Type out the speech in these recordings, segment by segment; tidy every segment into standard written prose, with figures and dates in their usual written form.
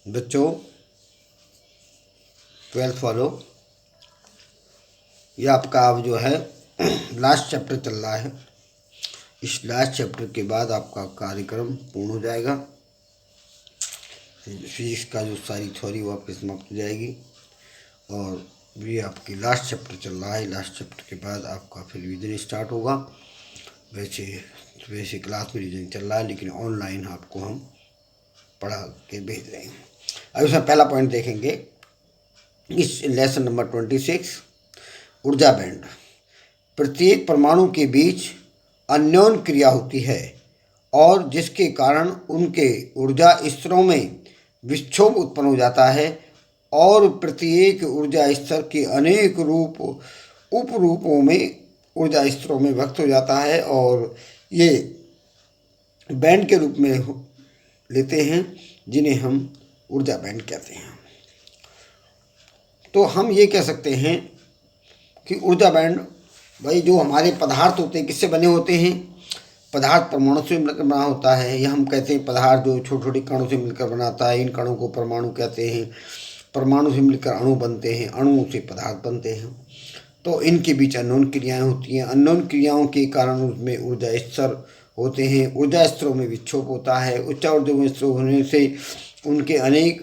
बच्चों, ट्वेल्थ वालों, ये आपका अब जो है लास्ट चैप्टर चल रहा है। इस लास्ट चैप्टर के बाद आपका कार्यक्रम पूर्ण हो जाएगा। फिजिक्स का जो सारी थ्योरी वो आपकी समाप्त हो जाएगी और ये आपकी लास्ट चैप्टर चल रहा है। लास्ट चैप्टर के बाद आपका फिर रिवीजन स्टार्ट होगा। वैसे क्लास में रिवीजन चल रहा है, लेकिन ऑनलाइन आपको हम पढ़ा के भेज रहे हैं। अब इसमें पहला पॉइंट देखेंगे, इस लेसन नंबर 26, ऊर्जा बैंड। प्रत्येक परमाणु के बीच अन्योन्य क्रिया होती है और जिसके कारण उनके ऊर्जा स्तरों में विक्षोभ उत्पन्न हो जाता है और प्रत्येक ऊर्जा स्तर के अनेक उपरूपों में ऊर्जा स्तरों में व्यक्त हो जाता है और ये बैंड के रूप में लेते हैं, जिन्हें हम ऊर्जा बैंड कहते हैं। तो हम ये कह सकते हैं कि ऊर्जा बैंड, भाई जो हमारे पदार्थ होते हैं किससे बने होते हैं? पदार्थ परमाणु से मिलकर बना होता है, या हम कहते हैं पदार्थ जो छोटे छोटे कणों से मिलकर बनाता है, इन कणों को परमाणु कहते हैं। परमाणु से मिलकर अणु बनते हैं, अणुओं से पदार्थ बनते हैं। तो इनके बीच अन्योन्य क्रियाएँ होती हैं। अन्योन्य क्रियाओं के कारण उसमें ऊर्जा स्तर होते हैं। ऊर्जा स्तरों में विक्षोभ होता है। उच्च ऊर्जा में स्तर होने से उनके अनेक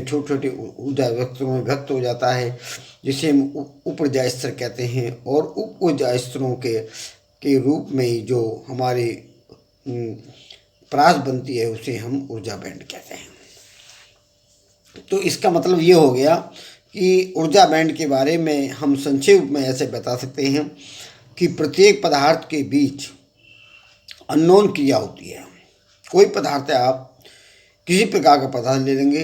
छोटे छोटे ऊर्जा स्तरों में व्यक्त हो जाता है, जिसे हम उप ऊर्जा स्तर कहते हैं। और उप ऊर्जा स्तरों के रूप में जो हमारे परास बनती है उसे हम ऊर्जा बैंड कहते हैं। तो इसका मतलब ये हो गया कि ऊर्जा बैंड के बारे में हम संक्षेप में ऐसे बता सकते हैं कि प्रत्येक पदार्थ के बीच अन्योन्य क्रिया होती है। कोई पदार्थ है, आप किसी प्रकार का पदार्थ ले लेंगे,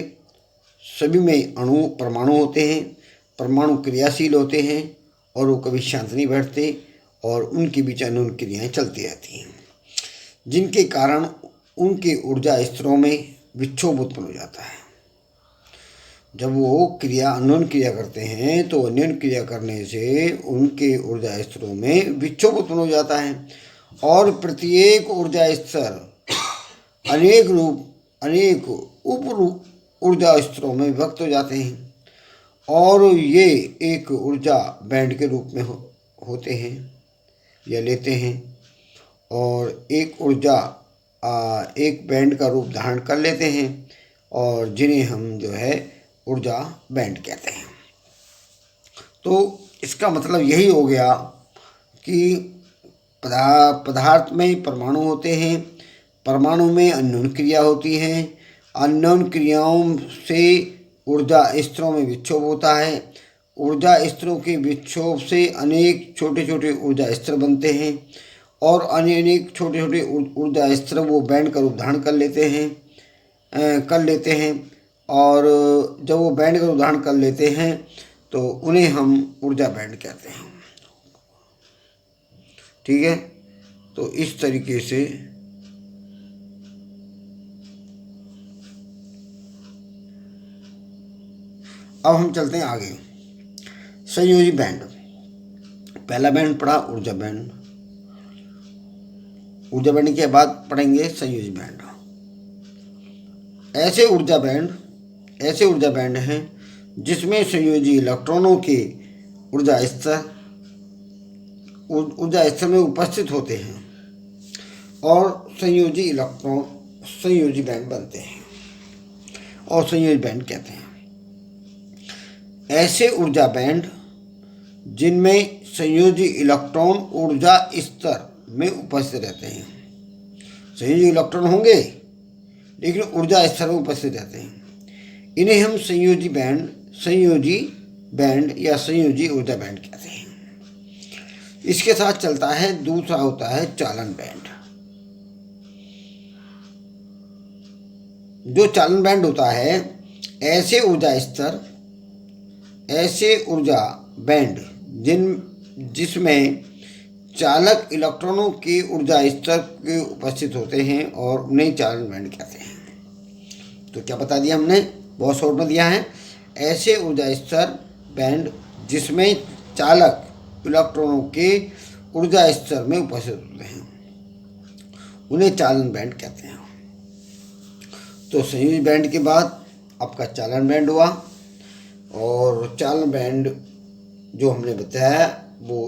सभी में अणु परमाणु होते हैं। परमाणु क्रियाशील होते हैं और वो कभी शांत नहीं बैठते और उनके बीच अन्योन्य क्रियाएँ चलती रहती हैं, जिनके कारण उनके ऊर्जा स्तरों में विक्षोभ उत्पन्न हो जाता है। जब वो अन्योन्य क्रिया करते हैं तो अन्योन्य क्रिया करने से उनके ऊर्जा स्तरों में विक्षोभ उत्पन्न हो जाता है और प्रत्येक ऊर्जा स्तर अनेक उप ऊर्जा स्तरों में व्यक्त हो जाते हैं और ये एक ऊर्जा बैंड के रूप में होते हैं या लेते हैं और एक बैंड का रूप धारण कर लेते हैं और जिन्हें हम जो है ऊर्जा बैंड कहते हैं। तो इसका मतलब यही हो गया कि पदार्थ में परमाणु होते हैं, परमाणु में अन्योन्य क्रिया होती है, अन्योन्य क्रियाओं से ऊर्जा स्तरों में विक्षोभ होता है, ऊर्जा स्तरों के विक्षोभ से अनेक छोटे छोटे ऊर्जा स्तर बनते हैं और अनेक छोटे छोटे ऊर्जा स्तर वो बैंड का रूप धारण कर लेते हैं और जब वो बैंड का रूप धारण कर लेते हैं तो उन्हें हम ऊर्जा बैंड कहते हैं। ठीक है, तो इस तरीके से अब हम चलते हैं आगे। संयोजी बैंड, पहला बैंड पढ़ा ऊर्जा बैंड। ऊर्जा बैंड के बाद पढ़ेंगे संयोजी बैंड। ऐसे ऊर्जा बैंड हैं जिसमें संयोजी इलेक्ट्रॉनों के ऊर्जा स्तर में उपस्थित होते हैं और संयोजी इलेक्ट्रॉन संयोजी बैंड बनते हैं और संयोजी बैंड कहते हैं। ऐसे ऊर्जा बैंड जिनमें संयोजी इलेक्ट्रॉन ऊर्जा स्तर में उपस्थित रहते हैं। संयोजी इलेक्ट्रॉन होंगे लेकिन ऊर्जा स्तर में उपस्थित रहते हैं, इन्हें हम संयोजी बैंड या संयोजी ऊर्जा बैंड कहते हैं। इसके साथ चलता है दूसरा होता है चालन बैंड। जो चालन बैंड होता है, ऐसे ऊर्जा बैंड जिसमें चालक इलेक्ट्रॉनों के ऊर्जा स्तर के उपस्थित होते हैं और उन्हें चालन बैंड कहते हैं। तो क्या बता दिया हमने, बहुत शॉर्ट में दिया है। ऐसे ऊर्जा स्तर बैंड जिसमें चालक इलेक्ट्रॉनों के ऊर्जा स्तर में उपस्थित होते हैं उन्हें चालन बैंड कहते हैं। तो संयोजी बैंड के बाद आपका चालन बैंड हुआ। और चालन बैंड जो हमने बताया वो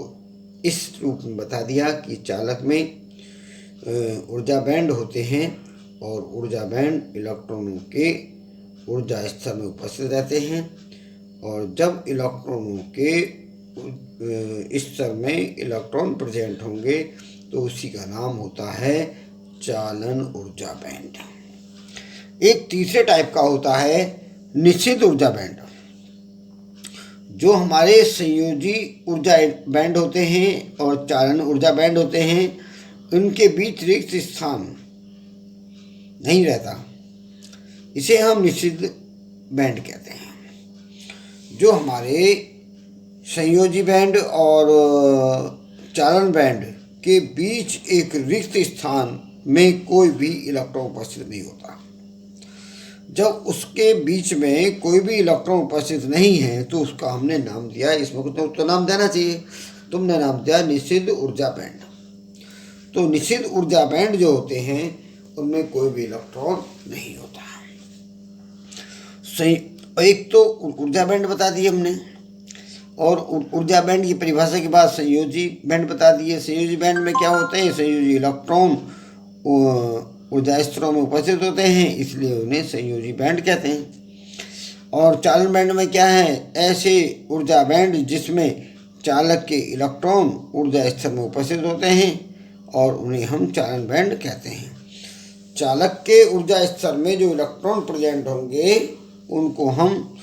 इस रूप में बता दिया कि चालक में ऊर्जा बैंड होते हैं और ऊर्जा बैंड इलेक्ट्रॉनों के ऊर्जा स्तर में उपस्थित रहते हैं। और जब इलेक्ट्रॉनों के स्तर में इलेक्ट्रॉन प्रेजेंट होंगे तो उसी का नाम होता है चालन ऊर्जा बैंड। एक तीसरे टाइप का होता है निश्चित ऊर्जा बैंड। जो हमारे संयोजी ऊर्जा बैंड होते हैं और चालन ऊर्जा बैंड होते हैं, उनके बीच रिक्त स्थान नहीं रहता, इसे हम निश्चित बैंड कहते हैं। जो हमारे संयोजी बैंड और चालन बैंड के बीच एक रिक्त स्थान में कोई भी इलेक्ट्रॉन उपस्थित नहीं होता। जब उसके बीच में कोई भी इलेक्ट्रॉन उपस्थित नहीं है तो उसका हमने नाम दिया, इसमें तो नाम देना चाहिए, तुमने नाम दिया निश्चित ऊर्जा बैंड। तो निश्चित ऊर्जा बैंड जो होते हैं उनमें कोई भी इलेक्ट्रॉन नहीं होता। सही, एक तो ऊर्जा बैंड बता दिए हमने, और ऊर्जा बैंड की परिभाषा के बाद संयोजी बैंड बता दिए। संयोजी बैंड में क्या होते हैं? संयोजी इलेक्ट्रॉन ऊर्जा स्तरों में उपस्थित होते हैं, इसलिए उन्हें संयोजी बैंड कहते हैं। और चालन बैंड में क्या है? ऐसे ऊर्जा बैंड जिसमें चालक के इलेक्ट्रॉन ऊर्जा स्तर में उपस्थित होते हैं और उन्हें हम चालन बैंड कहते हैं। चालक के ऊर्जा स्तर में जो इलेक्ट्रॉन प्रेजेंट होंगे उनको हम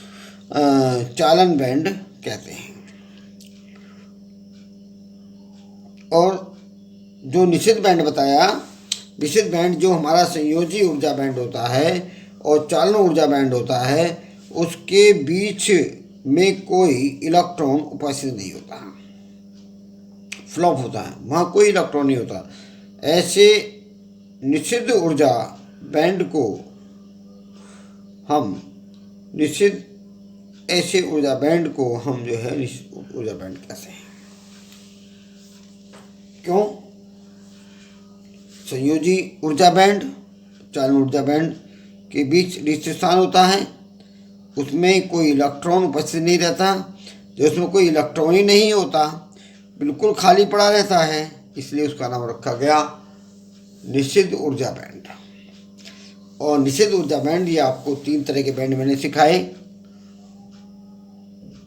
चालन बैंड कहते हैं। और जो निश्चित बैंड बताया, निश्चित बैंड जो हमारा संयोजी ऊर्जा बैंड होता है और चालन ऊर्जा बैंड होता है, उसके बीच में कोई इलेक्ट्रॉन उपस्थित नहीं होता, फ्लॉप होता है, वहाँ कोई इलेक्ट्रॉन नहीं होता। ऐसे निश्चित ऊर्जा बैंड को हम ऐसे ऊर्जा बैंड को हम जो है निश्चित ऊर्जा बैंड कहते हैं। क्यों? संयोजी ऊर्जा बैंड, चालन ऊर्जा बैंड के बीच रिक्त स्थान होता है, उसमें कोई इलेक्ट्रॉन उपस्थित नहीं रहता। जो उसमें कोई इलेक्ट्रॉन ही नहीं होता, बिल्कुल खाली पड़ा रहता है, इसलिए उसका नाम रखा गया निश्चित ऊर्जा बैंड। और निश्चित ऊर्जा बैंड, ये आपको 3 तरह के बैंड मैंने सिखाए।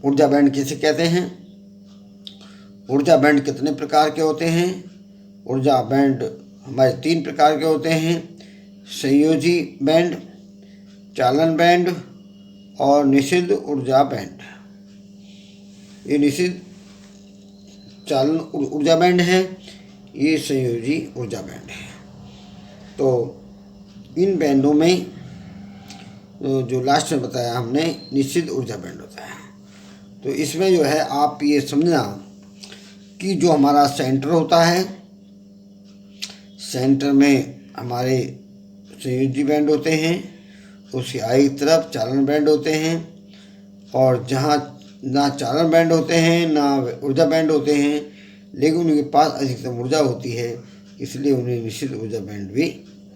ऊर्जा बैंड किसे कहते हैं? ऊर्जा बैंड कितने प्रकार के होते हैं? ऊर्जा बैंड हमारे 3 प्रकार के होते हैं, संयोजी बैंड, चालन बैंड और निश्चित ऊर्जा बैंड। ये निश्चित चालन ऊर्जा बैंड है, ये संयोजी ऊर्जा बैंड है। तो इन बैंडों में जो लास्ट में बताया हमने निश्चित ऊर्जा बैंड होता है। तो इसमें जो है आप ये समझना कि जो हमारा सेंटर होता है, सेंटर में हमारे संयोजी बैंड होते हैं, उसके आगे तरफ चालन बैंड होते हैं, और जहाँ ना चालन बैंड होते हैं ना ऊर्जा बैंड होते हैं, लेकिन उनके पास अधिकतम ऊर्जा होती है, इसलिए उन्हें निश्चित ऊर्जा बैंड भी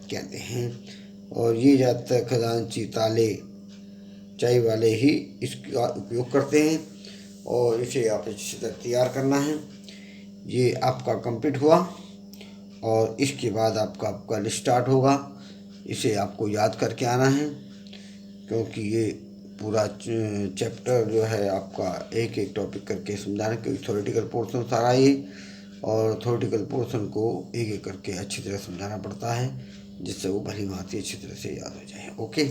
कहते हैं। और ये ज़्यादातर खजांची, ताले, चाय वाले ही इसका उपयोग करते हैं, और इसे आप अच्छी तरह तैयार करना है। ये आपका कंप्लीट हुआ और इसके बाद आपका लिस्ट स्टार्ट होगा। इसे आपको याद करके आना है, क्योंकि ये पूरा चैप्टर जो है आपका एक एक टॉपिक करके समझाना, क्योंकि थ्योरेटिकल पोर्शन सारा ये, और थ्योरेटिकल पोर्शन को एक एक करके अच्छी तरह समझाना पड़ता है, जिससे वो भली भांति अच्छी तरह से याद हो जाए। ओके।